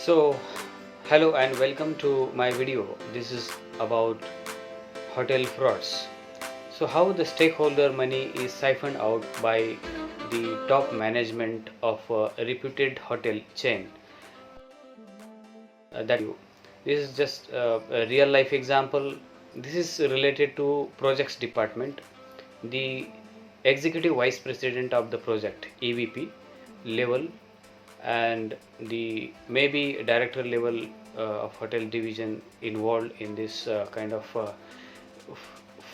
So, hello and welcome to my video. This is about hotel frauds. So, how the stakeholder money is siphoned out by the top management of a reputed hotel chain. This is just a real life example. This is related to projects department. The executive vice president of the project EVP level and the maybe director level of hotel division involved in this kind of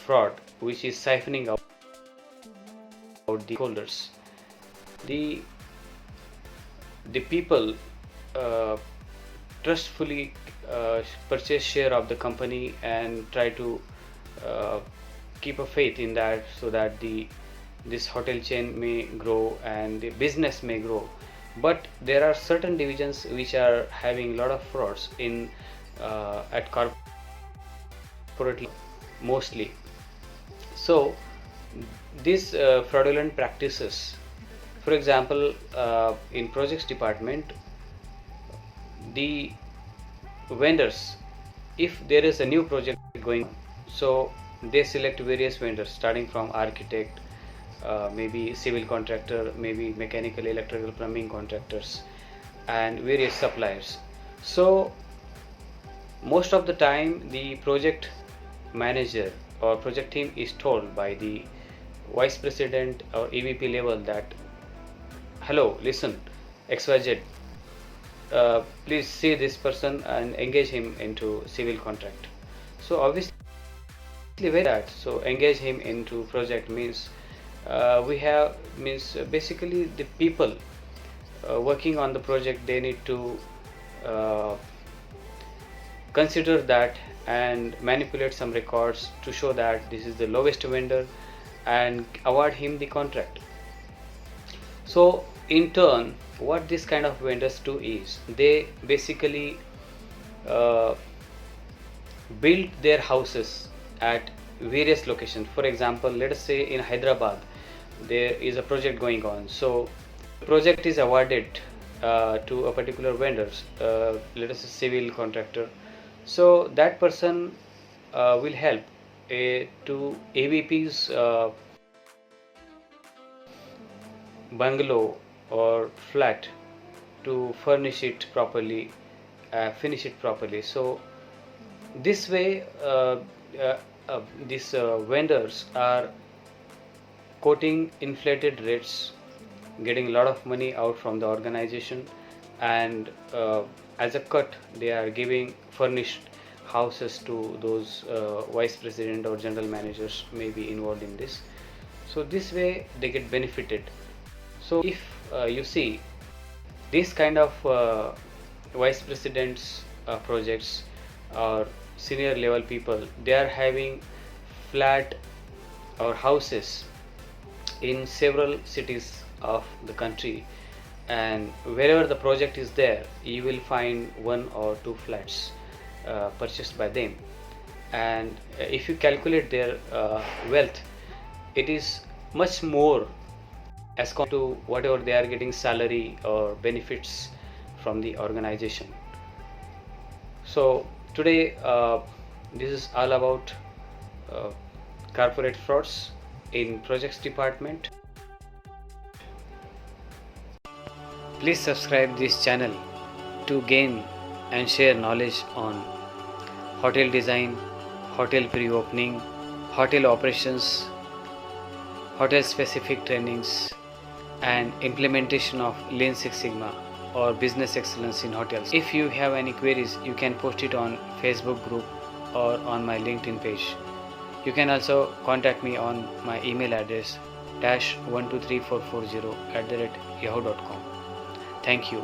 fraud, which is siphoning out the holders. The people trustfully purchase share of the company and try to uh, keep a faith in that, so that this hotel chain may grow and the business may grow. But there are certain divisions which are having a lot of frauds in at corporate mostly. So these fraudulent practices, for example, in projects department, the vendors, if there is a new project going on, so they select various vendors starting from architect, maybe civil contractor, maybe mechanical, electrical, plumbing contractors, and various suppliers. So most of the time the project manager or project team is told by the vice president or EVP level that, hello, listen, XYZ, please see this person and engage him into civil contract. So obviously with that, so engage him into project means basically the people working on the project, they need to uh, consider that and manipulate some records to show that this is the lowest vendor and award him the contract. So in turn, what this kind of vendors do is they basically uh, build their houses at various locations. For example, let us say in Hyderabad there is a project going on, so the project is awarded to a particular vendor, let us say civil contractor. So that person will help to AVP's bungalow or flat to furnish it properly, finish it properly. So this way these vendors are quoting inflated rates, getting a lot of money out from the organization, and as a cut they are giving furnished houses to those vice president or general managers may be involved in this. So this way they get benefited. So if you see this kind of vice presidents projects or senior level people, they are having flat or houses in several cities of the country, and wherever the project is there, you will find one or two flats purchased by them. And if you calculate their wealth, it is much more as compared to whatever they are getting salary or benefits from the organization. So today this is all about uh, corporate frauds in projects department. Please subscribe this channel to gain and share knowledge on hotel design, hotel pre-opening, hotel operations, hotel specific trainings, and implementation of Lean Six Sigma or business excellence in hotels. If you have any queries, you can post it on Facebook group or on my LinkedIn page. You can also contact me on my email address #123440@yahoo.com. Thank you.